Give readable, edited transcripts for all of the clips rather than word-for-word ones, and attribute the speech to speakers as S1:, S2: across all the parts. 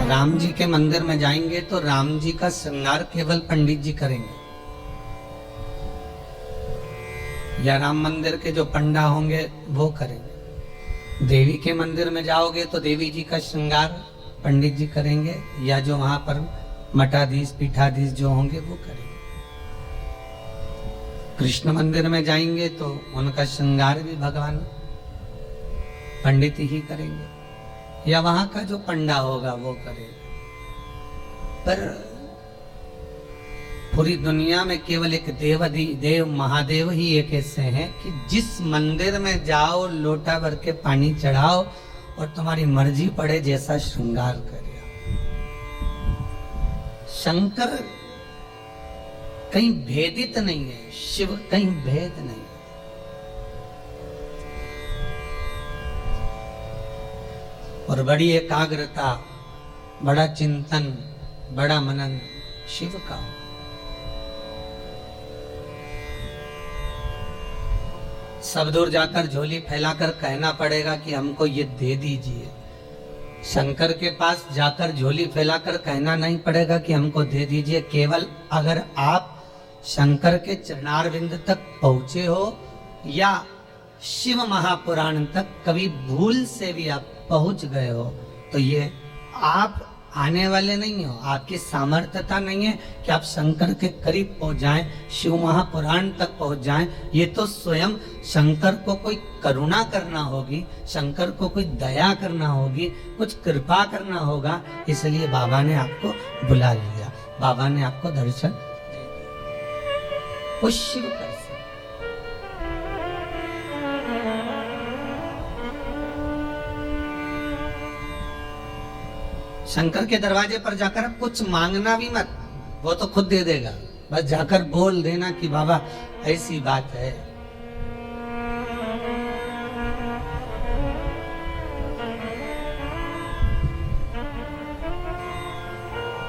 S1: राम जी के मंदिर में जाएंगे तो राम जी का श्रृंगार केवल पंडित जी करेंगे, या राम मंदिर के जो पंडा होंगे वो करेंगे। देवी के मंदिर में जाओगे तो देवी जी का श्रृंगार पंडित जी करेंगे, या जो वहां पर मठाधीश पीठाधीश जो होंगे वो करेंगे। कृष्ण मंदिर में जाएंगे तो उनका श्रृंगार भी भगवान पंडित ही करेंगे, या वहां का जो पंडा होगा वो करेगा। पर पूरी दुनिया में केवल एक देव महादेव ही एक ऐसे हैं कि जिस मंदिर में जाओ लोटा भर के पानी चढ़ाओ और तुम्हारी मर्जी पड़े जैसा श्रृंगार करे। शंकर कहीं भेदित नहीं है, शिव कहीं भेद नहीं। और बड़ी एकाग्रता, बड़ा चिंतन, बड़ा मनन शिव का। सब दूर जाकर झोली फैलाकर कहना पड़ेगा कि हमको ये दे दीजिए। शंकर के पास जाकर झोली फैलाकर कहना नहीं पड़ेगा कि हमको दे दीजिए। केवल अगर आप शंकर के चरणारविंद तक पहुंचे हो या शिव महापुराण तक कभी भूल से भी आप पहुंच गए हो तो ये आप आने वाले नहीं हो, आपकी सामर्थ्यता नहीं है कि आप शंकर के करीब पहुंच जाएं, शिव महापुराण तक पहुंच जाएं। ये तो स्वयं शंकर को कोई करुणा करना होगी, शंकर को कोई दया करना होगी, कुछ कृपा करना होगा। इसलिए बाबा ने आपको बुला लिया, बाबा ने आपको दर्शन दे दिया। वो शिव कर शंकर के दरवाजे पर जाकर कुछ मांगना भी मत, वो तो खुद दे देगा। बस जाकर बोल देना कि बाबा ऐसी बात है।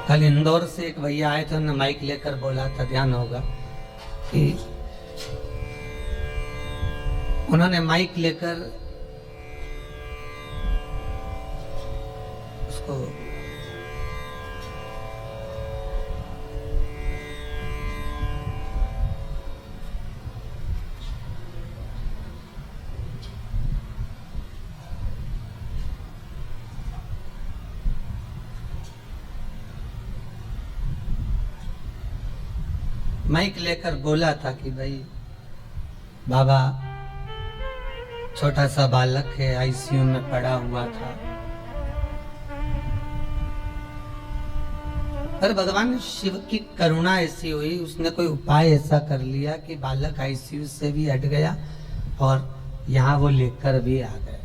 S1: कल इंदौर से एक भैया आए थे, उन्होंने माइक लेकर बोला था, ध्यान होगा कि उन्होंने माइक लेकर उसको माइक लेकर बोला था कि भाई बाबा छोटा सा बालक है, आईसीयू में पड़ा हुआ था, पर भगवान शिव की करुणा ऐसी हुई, उसने कोई उपाय ऐसा कर लिया कि बालक आईसीयू से भी हट गया और यहाँ वो लेकर भी आ गए।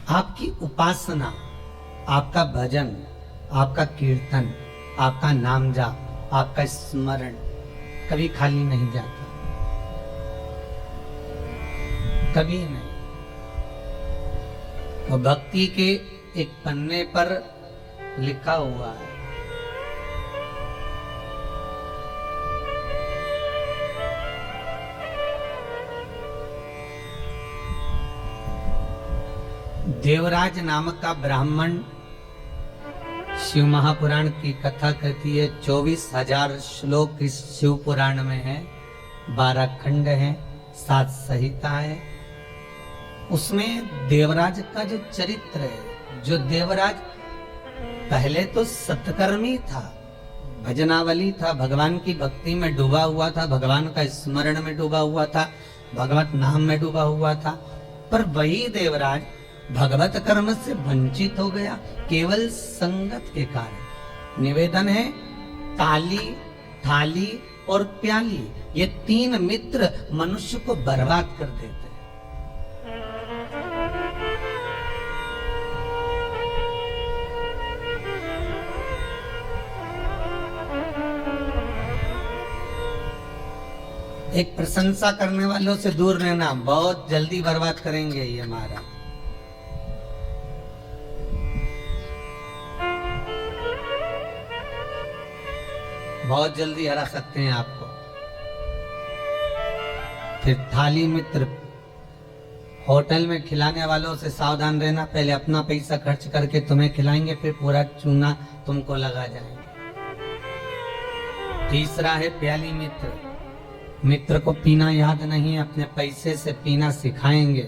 S1: आपकी उपासना, आपका भजन, आपका कीर्तन, आपका नाम जाप, आपका स्मरण कभी खाली नहीं जाता, कभी नहीं। वो भक्ति के एक पन्ने पर लिखा हुआ है। देवराज नामक का ब्राह्मण शिव महापुराण की कथा कहती है। 24,000 श्लोक इस शिव पुराण में है, 12 खंड हैं, 7 संहिता है। उसमें देवराज का जो चरित्र है, जो देवराज पहले तो सत्कर्मी था, भजनावली था, भगवान की भक्ति में डूबा हुआ था, भगवान का स्मरण में डूबा हुआ था, भगवत नाम में डूबा हुआ था। पर वही देवराज भगवत कर्म से वंचित हो गया केवल संगत के कारण। निवेदन है, ताली, थाली और प्याली, ये 3 मित्र मनुष्य को बर्बाद कर देते हैं। एक प्रशंसा करने वालों से दूर रहना, बहुत जल्दी बर्बाद करेंगे ये हमारा। बहुत जल्दी हरा सकते हैं आपको। फिर थाली मित्र होटल में खिलाने वालों से सावधान रहना, पहले अपना पैसा खर्च करके तुम्हें खिलाएंगे, फिर पूरा चूना तुमको लगा जाएंगे। तीसरा है प्याली मित्र। मित्र को पीना याद नहीं, अपने पैसे से पीना सिखाएंगे,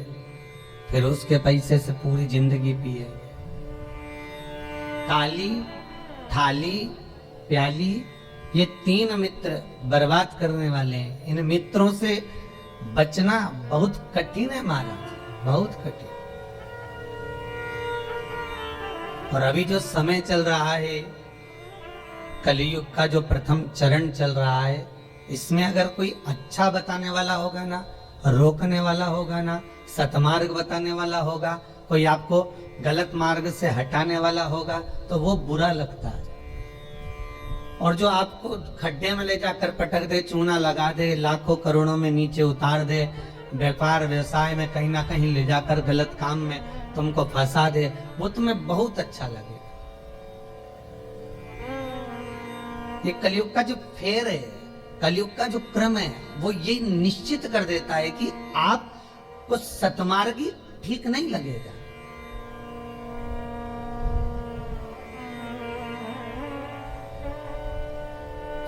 S1: फिर उसके पैसे से पूरी जिंदगी पिएंगे। ताली, थाली, प्याली, ये 3 मित्र बर्बाद करने वाले हैं। इन मित्रों से बचना बहुत कठिन है महाराज, बहुत कठिन। और अभी जो समय चल रहा है, कलयुग का जो प्रथम चरण चल रहा है, इसमें अगर कोई अच्छा बताने वाला होगा ना, रोकने वाला होगा ना, सतमार्ग बताने वाला होगा, कोई आपको गलत मार्ग से हटाने वाला होगा, तो वो बुरा लगता है। और जो आपको खड्डे में ले जाकर पटक दे, चूना लगा दे, लाखों करोड़ों में नीचे उतार दे, व्यापार व्यवसाय में कहीं ना कहीं ले जाकर गलत काम में तुमको फंसा दे, वो तुम्हें बहुत अच्छा लगेगा। ये कलयुग का जो फेर है, कलयुग का जो क्रम है, वो ये निश्चित कर देता है कि आपको सतमार्गी ठीक नहीं लगेगा।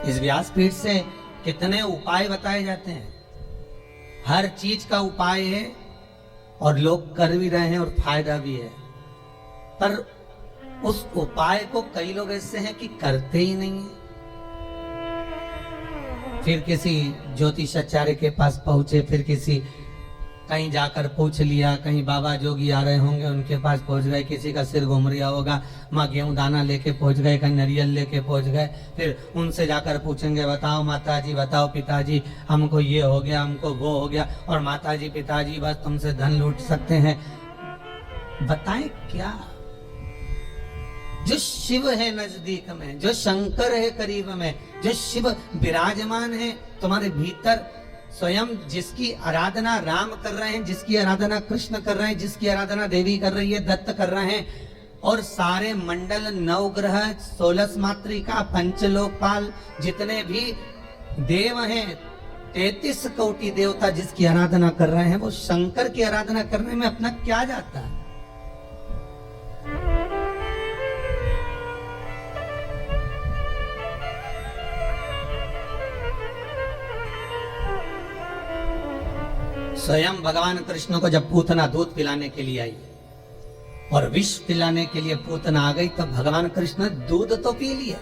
S1: इस व्यासपीठ से कितने उपाय बताए जाते हैं, हर चीज का उपाय है और लोग कर भी रहे हैं और फायदा भी है, पर उस उपाय को कई लोग ऐसे हैं कि करते ही नहीं है। फिर किसी ज्योतिषाचार्य के पास पहुंचे, फिर किसी कहीं जाकर पूछ लिया, कहीं बाबा जोगी आ रहे होंगे उनके पास पहुंच गए, किसी का सिर घूम रहा होगा, माँ गेहूं दाना लेके पहुंच गए, कहीं नारियल लेके पहुंच गए, फिर उनसे जाकर पूछेंगे, बताओ माताजी, बताओ पिताजी, हमको ये हो गया, हमको वो हो गया, और माताजी पिताजी बस तुमसे धन लूट सकते हैं। बताएं क्या? जो शिव है नजदीक में, जो शंकर है करीब में, जो शिव विराजमान है तुम्हारे भीतर, स्वयं जिसकी आराधना राम कर रहे हैं, जिसकी आराधना कृष्ण कर रहे हैं, जिसकी आराधना देवी कर रही है, दत्त कर रहे हैं, और सारे मंडल, नवग्रह, 16 मातृका, पंचलोकपाल, जितने भी देव हैं, 33 कोटि देवता जिसकी आराधना कर रहे हैं, वो शंकर की आराधना करने में अपना क्या जाता है? स्वयं भगवान कृष्ण को जब पूतना दूध पिलाने के लिए आई और विष पिलाने के लिए पूतना आ गई, तब भगवान कृष्ण दूध तो पी लिया,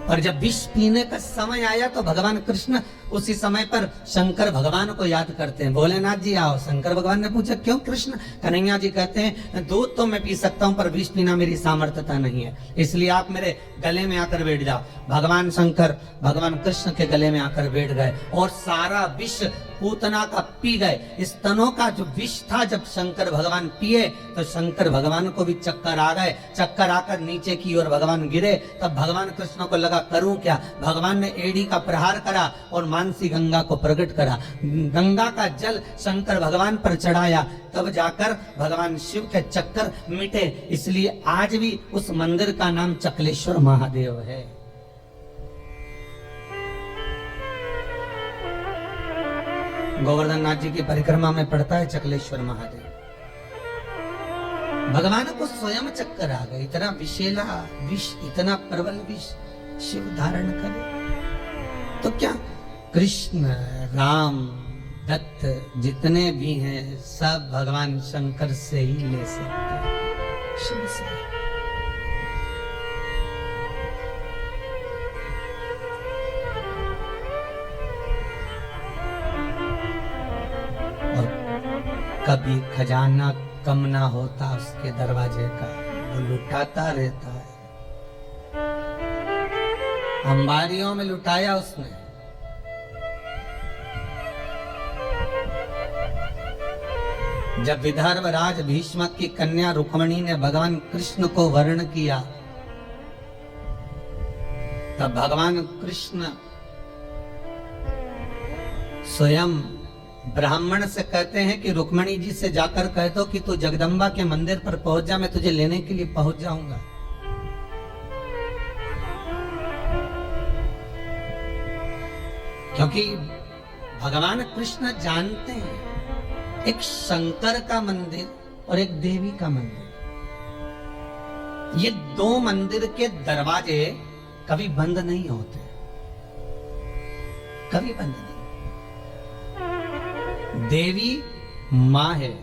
S1: और जब विष पीने का समय आया तो भगवान कृष्ण उसी समय पर शंकर भगवान को याद करते हैं। भोलेनाथ जी आओ। शंकर भगवान ने पूछा क्यों कृष्ण? कन्हैया जी कहते हैं दूध तो मैं पी सकता हूं, पर विष पीना मेरी सामर्थ्यता नहीं है, इसलिए आप मेरे गले में आकर बैठ जाओ। भगवान शंकर भगवान कृष्ण के गले में आकर बैठ गए और सारा विष पूतना का पी गए। स्तनों का जो विष था जब शंकर भगवान पिए तो शंकर भगवान को भी चक्कर आ गए। चक्कर आकर नीचे की ओर भगवान गिरे। तब भगवान कृष्ण को लगा करूं क्या? भगवान ने एड़ी का प्रहार करा और मानसी गंगा को प्रकट करा। गंगा का जल शंकर भगवान पर चढ़ाया, तब जाकर भगवान शिव के चक्कर मिटे। इसलिए आज भी उस मंदिर का नाम चकलेश्वर महादेव है। गोवर्धन नाथ जी की परिक्रमा में पड़ता है चकलेश्वर महादेव। भगवान को स्वयं चक्कर आ गए। इतना विषैला विष, इतना प्रबल विष शिव धारण करे तो क्या? कृष्ण, राम, दत्त जितने भी हैं सब भगवान शंकर से ही ले सकते हैं, शिव से। और कभी खजाना कम ना होता उसके दरवाजे का, वो लुटाता रहता है। अंबारियों में लुटाया उसने। जब विदर्भ राज भीष्म की कन्या रुक्मणी ने भगवान कृष्ण को वर्ण किया, तब भगवान कृष्ण स्वयं ब्राह्मण से कहते हैं कि रुक्मणी जी से जाकर कह दो कि तू जगदम्बा के मंदिर पर पहुंच जा, मैं तुझे लेने के लिए पहुंच जाऊंगा। क्योंकि भगवान कृष्ण जानते हैं एक शंकर का मंदिर और एक देवी का मंदिर, ये दो मंदिर के दरवाजे कभी बंद नहीं होते, कभी बंद नहीं। देवी माँ है,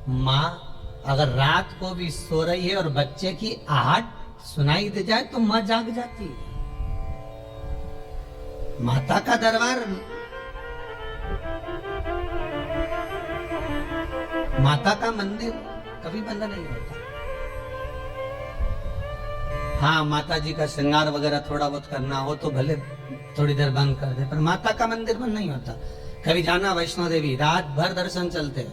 S1: माँ अगर रात को भी सो रही है और बच्चे की आहट सुनाई दे जाए तो माँ जाग जाती है। माता का दरबार, माता का मंदिर कभी बंद नहीं होता। हाँ, माता जी का श्रृंगार वगैरह थोड़ा बहुत करना हो तो भले थोड़ी देर बंद कर दे, पर माता का मंदिर बंद नहीं होता। कभी जाना वैष्णो देवी, रात भर दर्शन चलते हैं।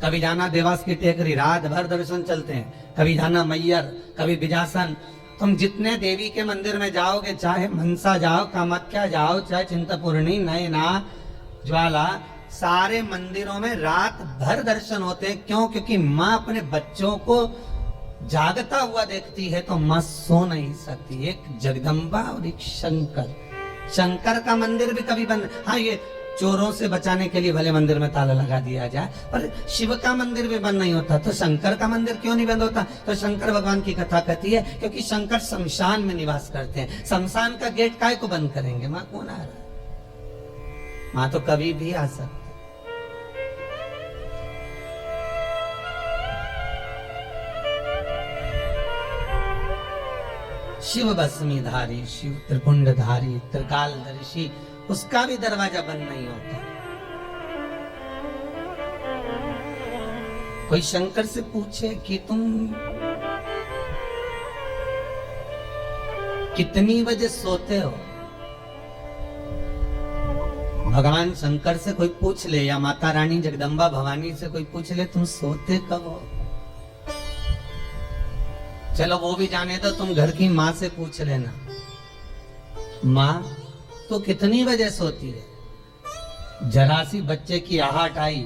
S1: कभी जाना देवास की टेकरी, रात भर दर्शन चलते हैं। कभी जाना मैयर, कभी बिजासन। तुम जितने देवी के मंदिर में जाओगे, चाहे मनसा जाओ, कामाख्या जाओ, चाहे चिंतपूर्णी, नयना, ज्वाला, सारे मंदिरों में रात भर दर्शन होते हैं। क्यों? क्योंकि माँ अपने बच्चों को जागता हुआ देखती है तो माँ सो नहीं सकती। एक जगदम्बा और एक शंकर। शंकर का मंदिर भी कभी बंद, हाँ ये चोरों से बचाने के लिए भले मंदिर में ताला लगा दिया जाए, पर शिव का मंदिर भी बंद नहीं होता। तो शंकर का मंदिर क्यों नहीं बंद होता? तो शंकर भगवान की कथा कहती है क्योंकि शंकर शमशान में निवास करते हैं। शमशान का गेट काहे को बंद करेंगे? माँ कौन आ रहा है? माँ तो कभी भी आ सकती। शिव भस्मीधारी, शिव त्रिपुंडधारी, त्रिकालदर्शी, उसका भी दरवाजा बंद नहीं होता। कोई शंकर से पूछे कि तुम कितनी बजे सोते हो? भगवान शंकर से कोई पूछ ले या माता रानी जगदम्बा भवानी से कोई पूछ ले, तुम सोते कब हो? चलो वो भी जाने तो तुम घर की माँ से पूछ लेना, माँ तो कितनी बजे सोती है? जरा सी बच्चे की आहट आई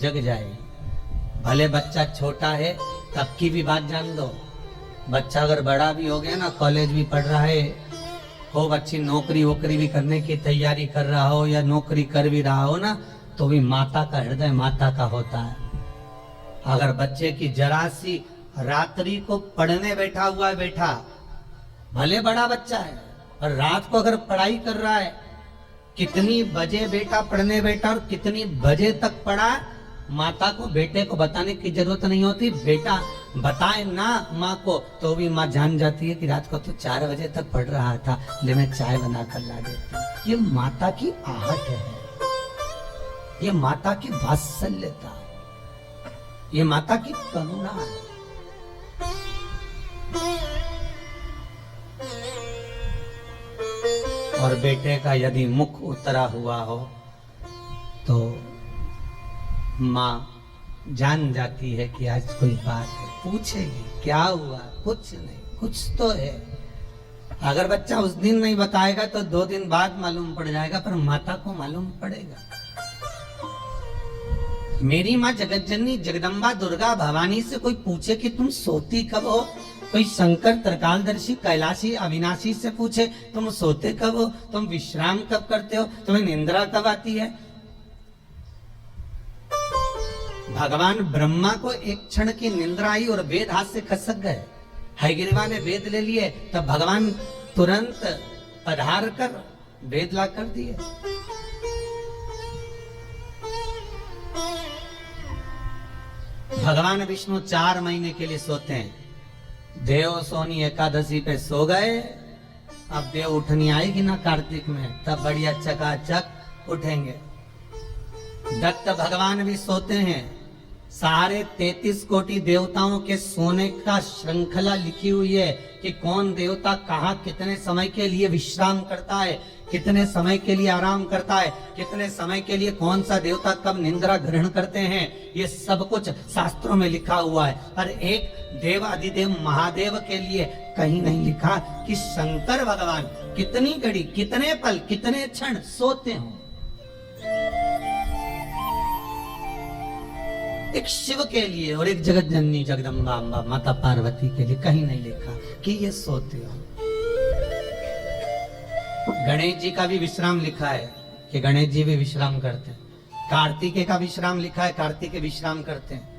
S1: जग जाए। भले बच्चा छोटा है तब की भी बात जान दो। बच्चा अगर बड़ा भी हो गया ना, कॉलेज भी पढ़ रहा है, खूब अच्छी नौकरी वोकरी भी करने की तैयारी कर रहा हो या नौकरी कर भी रहा हो ना, तो भी माता का हृदय माता का होता है। अगर बच्चे की जरा सी रात्रि को पढ़ने बैठा हुआ है, बैठा भले बड़ा बच्चा है और रात को अगर पढ़ाई कर रहा है, कितनी बजे बेटा पढ़ने बैठा और कितनी बजे तक पढ़ा, माता को बेटे को बताने की जरूरत नहीं होती। बेटा बताए ना माँ को तो भी माँ जान जाती है कि रात को तो 4 बजे तक पढ़ रहा था, ले मैं चाय बना कर ला देती। ये माता की आहट है, ये माता की वात्सल्यता, ये माता की करुणा है। और बेटे का यदि मुख उतरा हुआ हो तो माँ जान जाती है कि आज कोई बात है, पूछेगी क्या हुआ? कुछ नहीं, कुछ तो है। अगर बच्चा उस दिन नहीं बताएगा तो 2 दिन बाद मालूम पड़ जाएगा, पर माता को मालूम पड़ेगा। मेरी माँ जगतजननी जगदम्बा दुर्गा भवानी से कोई पूछे कि तुम सोती कब हो? कोई शंकर त्रिकालदर्शी कैलाशी अविनाशी से पूछे तुम सोते कब हो, तुम विश्राम कब करते हो, तुम्हें निंद्रा कब आती है? भगवान ब्रह्मा को एक क्षण की निंद्रा आई और वेद हाथ से खसक गए। हयग्रीवा ने वेद ले लिए, तब भगवान तुरंत पधार कर वेद ला कर दिए। भगवान विष्णु 4 महीने के लिए सोते हैं। देव सोनी एकादशी पे सो गए, अब देव उठनी आएगी ना कार्तिक में, तब बढ़िया चकाचक उठेंगे। दत्त भगवान भी सोते हैं। सारे 33 कोटि देवताओं के सोने का श्रृंखला लिखी हुई है कि कौन देवता कहाँ कितने समय के लिए विश्राम करता है, कितने समय के लिए आराम करता है, कितने समय के लिए कौन सा देवता कब निंद्रा ग्रहण करते हैं। ये सब कुछ शास्त्रों में लिखा हुआ है। पर एक देव अधिदेव महादेव के लिए कहीं नहीं लिखा कि शंकर भगवान कितनी घड़ी, कितने पल, कितने क्षण सोते हो। एक शिव के लिए और एक जगत जननी जगदम्बा अम्बा माता पार्वती के लिए कहीं नहीं लिखा कि ये सोते हो। गणेश जी का भी विश्राम लिखा है कि गणेश जी भी विश्राम करते हैं। कार्तिकेय का विश्राम लिखा है, कार्तिकेय विश्राम करते हैं।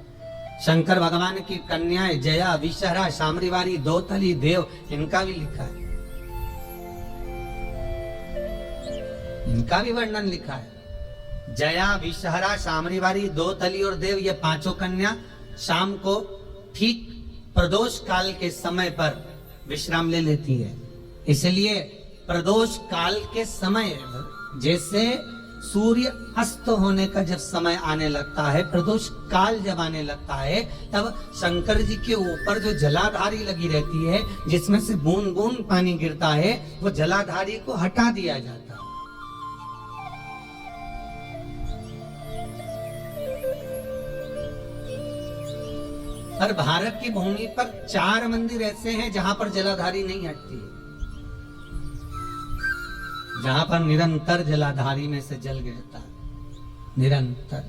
S1: शंकर भगवान की कन्याएं जया, विषहरा, शामरीवारी, दोतली, देव, इनका भी लिखा है, इनका भी वर्णन लिखा है। जया, विषहरा, शामरीवारी, दोतली और देव, ये पांचों कन्या शाम को ठीक प्रदोष काल के समय पर विश्राम ले लेती है। इसलिए प्रदोष काल के समय, जैसे सूर्य अस्त होने का जब समय आने लगता है, प्रदोष काल जब आने लगता है, तब शंकर जी के ऊपर जो जलाधारी लगी रहती है, जिसमें से बूंद बूंद पानी गिरता है, वो जलाधारी को हटा दिया जाता है। और भारत की भूमि पर 4 मंदिर ऐसे हैं जहां पर जलाधारी नहीं हटती है, जहां पर निरंतर जलाधारी में से जल गिरता है, निरंतर।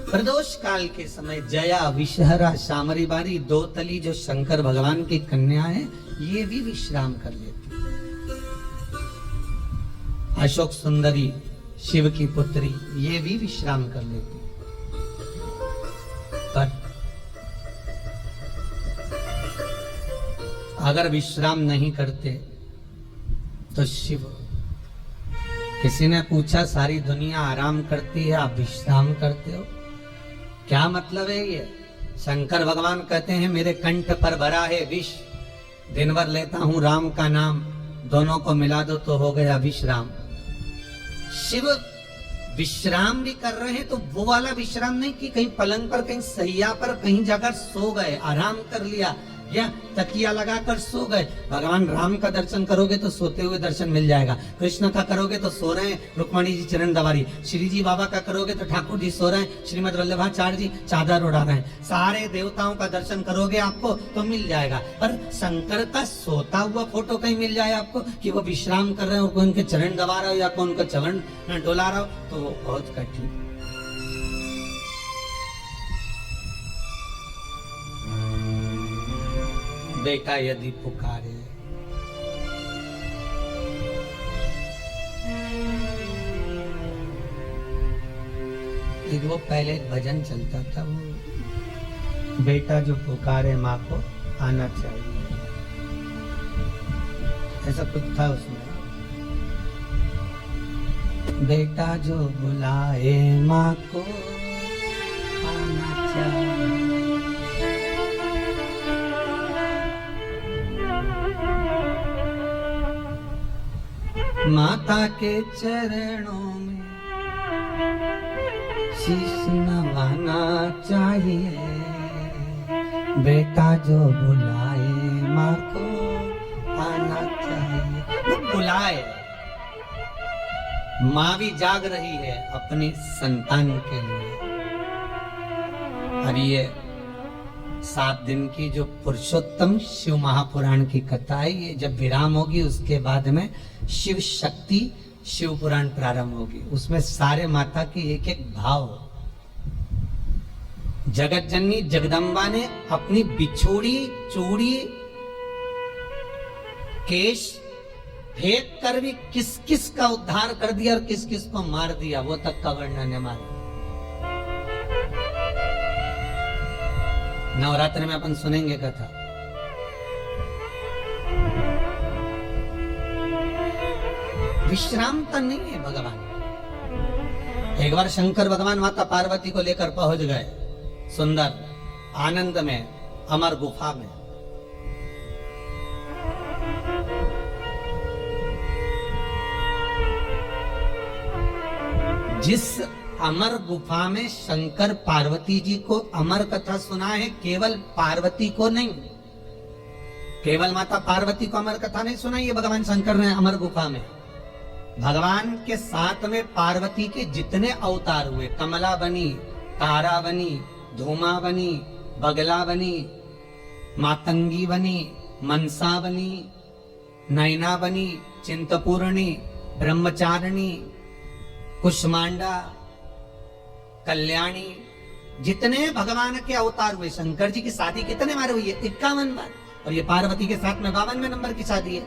S1: प्रदोष काल के समय जया, विषहरा, शामरीवारी, दोतली जो शंकर भगवान की कन्या है, ये भी विश्राम कर लेती है। अशोक सुंदरी, शिव की पुत्री, ये भी विश्राम कर लेती है। पर अगर विश्राम नहीं करते तो शिव, किसी ने पूछा सारी दुनिया आराम करती है, आप विश्राम करते हो, क्या मतलब है ये? शंकर भगवान कहते हैं मेरे कंठ पर भरा है विष, दिन भर लेता हूं राम का नाम, दोनों को मिला दो तो हो गया विश्राम। शिव विश्राम भी कर रहे हैं तो वो वाला विश्राम नहीं कि कहीं पलंग पर, कहीं सैया पर, कहीं जाकर सो गए, आराम कर लिया या तकिया लगाकर सो गए। भगवान राम का दर्शन करोगे तो सोते हुए दर्शन मिल जाएगा, कृष्ण का करोगे तो सो रहे हैं, रुक्मणी जी चरण दबारी, श्री जी बाबा का करोगे तो ठाकुर जी सो रहे हैं, श्रीमद वल्लभाचार्य जी चादर उड़ा रहे हैं। सारे देवताओं का दर्शन करोगे आपको तो मिल जाएगा, पर शंकर का सोता हुआ फोटो कहीं मिल जाए आपको कि वो विश्राम कर रहे हो, कोई उनके चरण दबा रहा हो या कोई उनका चरण डोला रहा हो, तो वो बहुत कठिन। बेटा यदि पुकारे, एक वो पहले एक भजन चलता था, वो बेटा जो पुकारे माँ को आना चाहिए, ऐसा कुछ था उसमें। बेटा जो बुलाए माँ को आना चाहिए। माता के चरणों में शीश नवाना चाहिए, बेटा जो बुलाए माँ को आना चाहिए। वो बुलाए, माँ भी जाग रही है अपनी संतान के लिए। अब ये 7 दिन की जो पुरुषोत्तम शिव महापुराण की कथा है, ये जब विराम होगी उसके बाद में शिव शक्ति शिव पुराण प्रारंभ होगी। उसमें सारे माता के एक एक भाव, जगत जननी जगदम्बा ने अपनी बिछोड़ी चूड़ी केश फेंक कर भी किस किस का उद्धार कर दिया और किस किस को मार दिया, वो तक का वर्णन है मारा। नवरात्र में अपन सुनेंगे कथा। विश्रामता नहीं है भगवान। एक बार शंकर भगवान माता पार्वती को लेकर पहुंच गए सुंदर आनंद में, अमर गुफा में। जिस अमर गुफा में शंकर पार्वती जी को अमर कथा सुना है, केवल पार्वती को नहीं, केवल माता पार्वती को अमर कथा नहीं सुनाई है भगवान शंकर ने अमर गुफा में। भगवान के साथ में पार्वती के जितने अवतार हुए, कमला बनी, तारा बनी, धूमा बनी, बगला बनी, मातंगी बनी, मनसा बनी, नैना बनी, चिंतपूर्णी, ब्रह्मचारिणी, कुष्मांडा, कल्याणी, जितने भगवान के अवतार हुए। शंकर जी की शादी कितने बार हुई है? 51 बार। और ये पार्वती के साथ में 52वें नंबर की शादी है।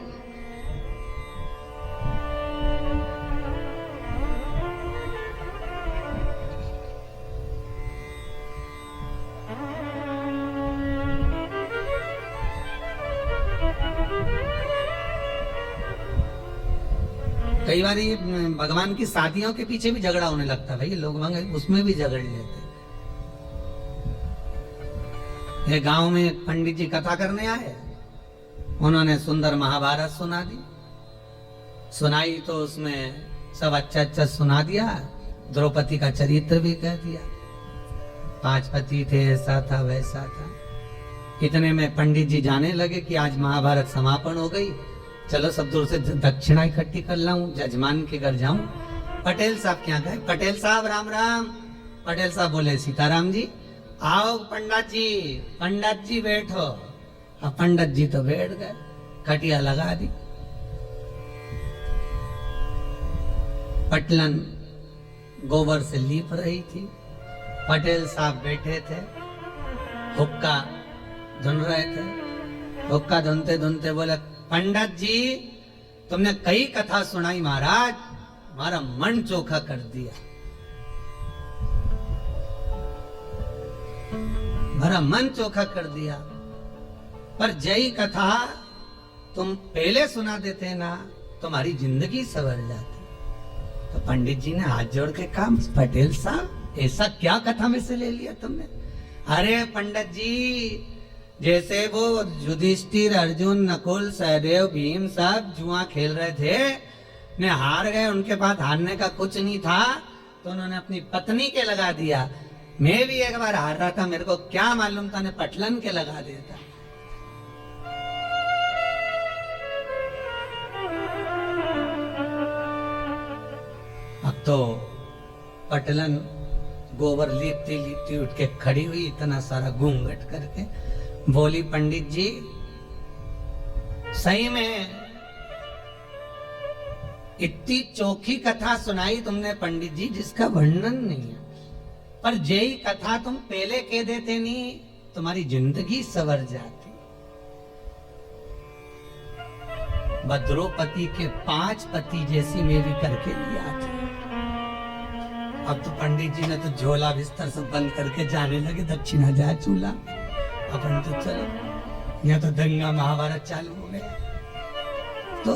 S1: कई बार ये भगवान की शादियों के पीछे भी झगड़ा होने लगता है, भाई लोग उसमें भी झगड़ लेते। ये गांव में एक पंडित जी कथा करने आए, उन्होंने सुंदर महाभारत सुना दी, सुनाई तो उसमें सब अच्छा अच्छा सुना दिया, द्रौपदी का चरित्र भी कह दिया, 5 पति थे, ऐसा था वैसा था। इतने में पंडित जी जाने लगे कि आज महाभारत समापन हो गई, चलो सब दूर से दक्षिणा इकट्ठी कर लाऊं, जजमान के घर जाऊं। पटेल साहब क्या गए, पटेल साहब राम राम। पटेल साहब बोले सीताराम जी। आओ पंडित जी बैठो। अब पंडित जी तो बैठ गए, खटिया लगा दी, पटलन गोबर से लीप रही थी, पटेल साहब बैठे थे, हुक्का धुन रहे थे। हुक्का धुनते धुनते बोले, पंडित जी तुमने कई कथा सुनाई महाराज, हमारा मन चोखा कर दिया, हमारा मन चोखा कर दिया, पर जय कथा तुम पहले सुना देते ना, तुम्हारी जिंदगी सवर जाती। तो पंडित जी ने हाथ जोड़ के कहा, पटेल साहब ऐसा क्या कथा में से ले लिया तुमने? अरे पंडित जी, जैसे वो युधिष्ठिर, अर्जुन, नकुल, सहदेव, भीम सब जुआ खेल रहे थे, ने हार गए, उनके पास हारने का कुछ नहीं था, तो उन्होंने अपनी पत्नी के लगा दिया। मैं भी एक बार हार रहा था, मेरे को क्या मालूम था, ने पटलन के लगा देता। अब तो पटलन गोबर लीपती लीपती उठ के खड़ी हुई, इतना सारा घूंघट करके बोली, पंडित जी सही में इतनी चोखी कथा सुनाई तुमने पंडित जी, जिसका वर्णन नहीं है, पर जय कथा तुम पहले कह देते नहीं, तुम्हारी जिंदगी सवर जाती। द्रौपदी के 5 पति जैसी मैं भी करके लिया था। अब तो पंडित जी ने तो झोला बिस्तर सब बंद करके जाने लगे, दक्षिणा जाए चूल्हा, अपन तो चलो, यह तो दंगा महाभारत चालू हो गया। तो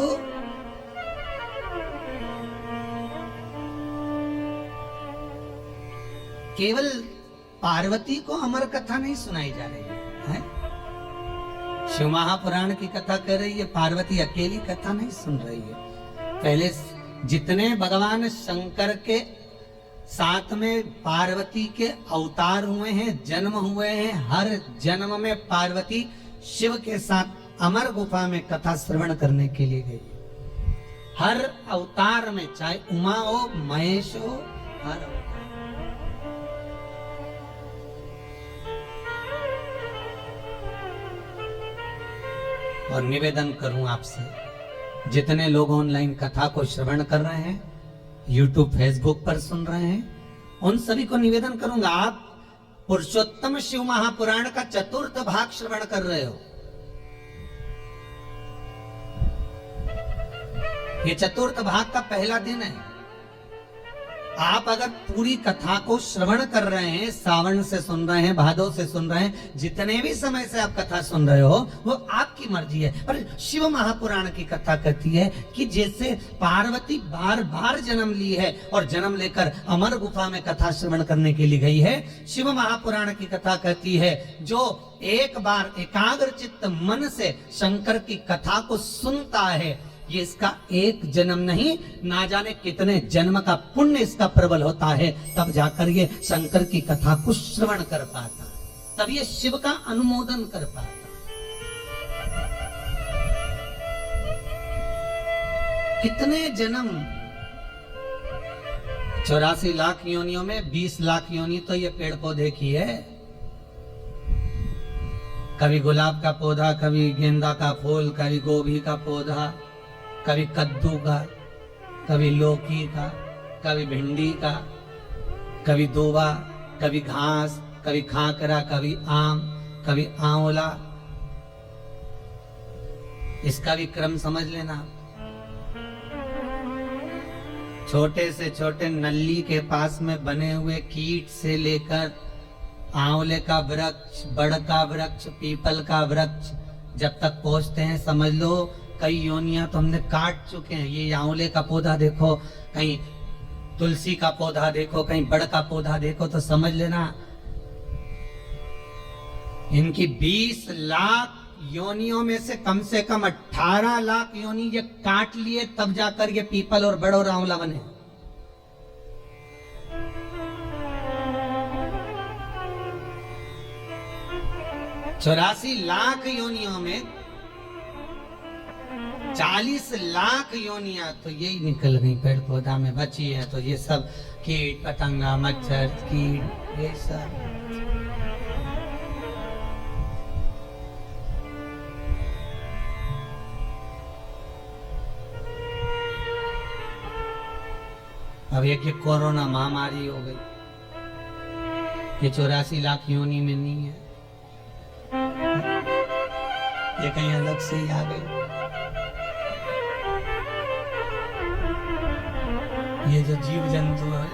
S1: केवल पार्वती को अमर कथा नहीं सुनाई जा रही है, शिव महापुराण की कथा कर रही है, पार्वती अकेली कथा नहीं सुन रही है। पहले जितने भगवान शंकर के साथ में पार्वती के अवतार हुए हैं, जन्म हुए हैं, हर जन्म में पार्वती शिव के साथ अमर गुफा में कथा श्रवण करने के लिए गई। हर अवतार में, चाहे उमा हो, महेश हो, हर अवतार। और निवेदन करूं आपसे, जितने लोग ऑनलाइन कथा को श्रवण कर रहे हैं, यूट्यूब फेसबुक पर सुन रहे हैं, उन सभी को निवेदन करूंगा, आप पुरुषोत्तम शिव महापुराण का 4th भाग श्रवण कर रहे हो। ये 4th भाग का पहला दिन है। आप अगर पूरी कथा को श्रवण कर रहे हैं, सावन से सुन रहे हैं, भादो से सुन रहे हैं, जितने भी समय से आप कथा सुन रहे हो, वो आपकी मर्जी है। पर शिव महापुराण की कथा कहती है कि जैसे पार्वती बार बार जन्म ली है और जन्म लेकर अमर गुफा में कथा श्रवण करने के लिए गई है, शिव महापुराण की कथा कहती है जो एक बार एकाग्र चित्त मन से शंकर की कथा को सुनता है, ये इसका एक जन्म नहीं, ना जाने कितने जन्म का पुण्य इसका प्रबल होता है, तब जाकर ये शंकर की कथा को श्रवण कर पाता, तब ये शिव का अनुमोदन कर पाता। कितने जन्म, 84 लाख योनियों में 20 लाख योनि तो ये पेड़ पौधे की है। कभी गुलाब का पौधा, कभी गेंदा का फूल, कभी गोभी का पौधा, कभी कद्दू का, कभी लौकी का, कभी भिंडी का, कभी दूबा, कभी घास, कभी खाकरा, कभी आम, कभी आंवला। इसका भी क्रम समझ लेना। छोटे से छोटे नल्ली के पास में बने हुए कीट से लेकर आंवले का वृक्ष, बड़ का वृक्ष, पीपल का वृक्ष, जब तक पहुंचते हैं समझ लो कई योनियां तो हमने काट चुके हैं। ये आंवले का पौधा देखो, कहीं तुलसी का पौधा देखो, कहीं बड़ का पौधा देखो, तो समझ लेना इनकी 20 लाख योनियों में से कम 18 लाख योनि ये काट लिए, तब जाकर ये पीपल और बड़ और आंवला बने। चौरासी लाख योनियों में 40 लाख योनियां तो यही निकल गई पेड़ पौधा में बची है। तो ये सब कीट पतंगा मच्छर कीट ये सब अब एक ये कोरोना महामारी हो गई, ये 84 लाख योनि में नहीं है, ये कहीं अलग से ही आ गई। ये जो जीव जंतु है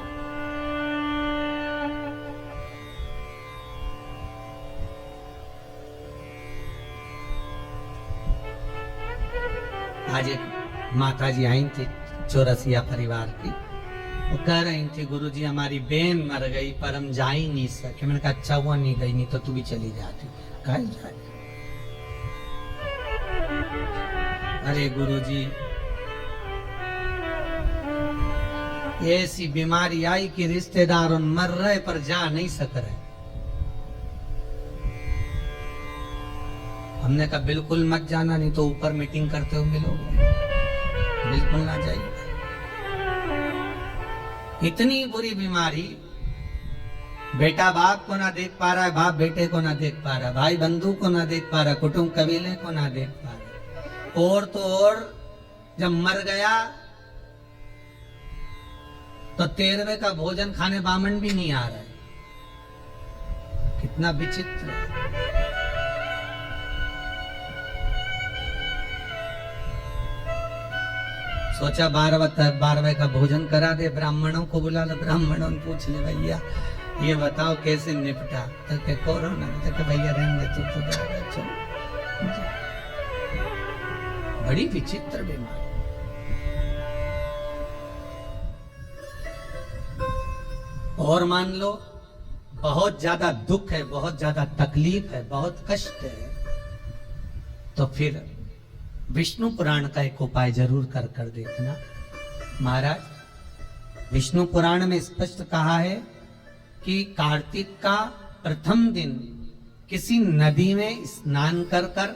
S1: आज एक माता जी आई थी चौरसिया परिवार की, वो कह रही थी गुरुजी हमारी बहन मर गई पर हम जा ही नहीं सके। मैंने कहा अच्छा हुआ नहीं गई, नहीं तो तू भी चली जाती। कहा जाए अरे गुरुजी ऐसी बीमारी आई कि रिश्तेदार मर रहे पर जा नहीं सक रहे। हमने कहा बिल्कुल मत जाना, नहीं तो ऊपर मीटिंग करते हो मिलोगे, बिल्कुल ना जाइए। इतनी बुरी बीमारी, बेटा बाप को ना देख पा रहा है, बाप बेटे को ना देख पा रहा, भाई बंधु को ना देख पा रहा, कुटुंब कबीले को ना देख पा रहा। और तो और जब मर गया तो 13वें का भोजन खाने बामन भी नहीं आ रहा है। कितना विचित्र है। सोचा 12वें का भोजन करा दे, ब्राह्मणों को बुला लो, ब्राह्मणों ने पूछ ले भैया ये बताओ कैसे निपटा, तो क्या कोरोना, तो भैया रहने तू तो चल। बड़ी विचित्र बीमारी। और मान लो बहुत ज्यादा दुख है, बहुत ज्यादा तकलीफ है, बहुत कष्ट है, तो फिर विष्णु पुराण का एक उपाय जरूर कर देखना। महाराज विष्णु पुराण में स्पष्ट कहा है कि कार्तिक का प्रथम दिन किसी नदी में स्नान कर कर,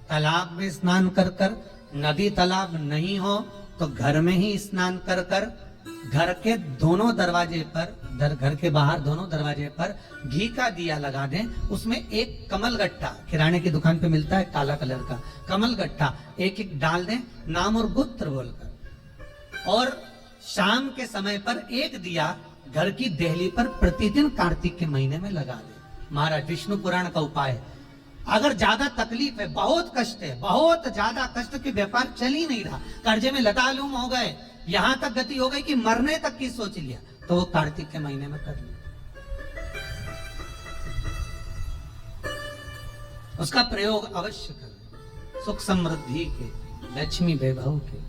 S1: तालाब में स्नान कर कर, नदी तालाब नहीं हो तो घर में ही स्नान कर कर, घर के दोनों दरवाजे पर, घर के बाहर दोनों दरवाजे पर घी का दिया लगा दें, उसमें एक कमल गट्टा, किराने की दुकान पे मिलता है काला कलर का कमल गट्टा, एक एक डाल दें नाम और गोत्र बोलकर, और शाम के समय पर एक दिया घर की देहली पर प्रतिदिन कार्तिक के महीने में लगा दें। महाराज विष्णु पुराण का उपाय है। अगर ज्यादा तकलीफ है, बहुत कष्ट है, बहुत ज्यादा कष्ट के व्यापार चल ही नहीं रहा, कर्जे में लतालूम हो गए, यहां तक गति हो गई कि मरने तक की सोच लिया, तो वो कार्तिक के महीने में कर लिया। उसका प्रयोग अवश्य करें, सुख समृद्धि के, लक्ष्मी वैभव के।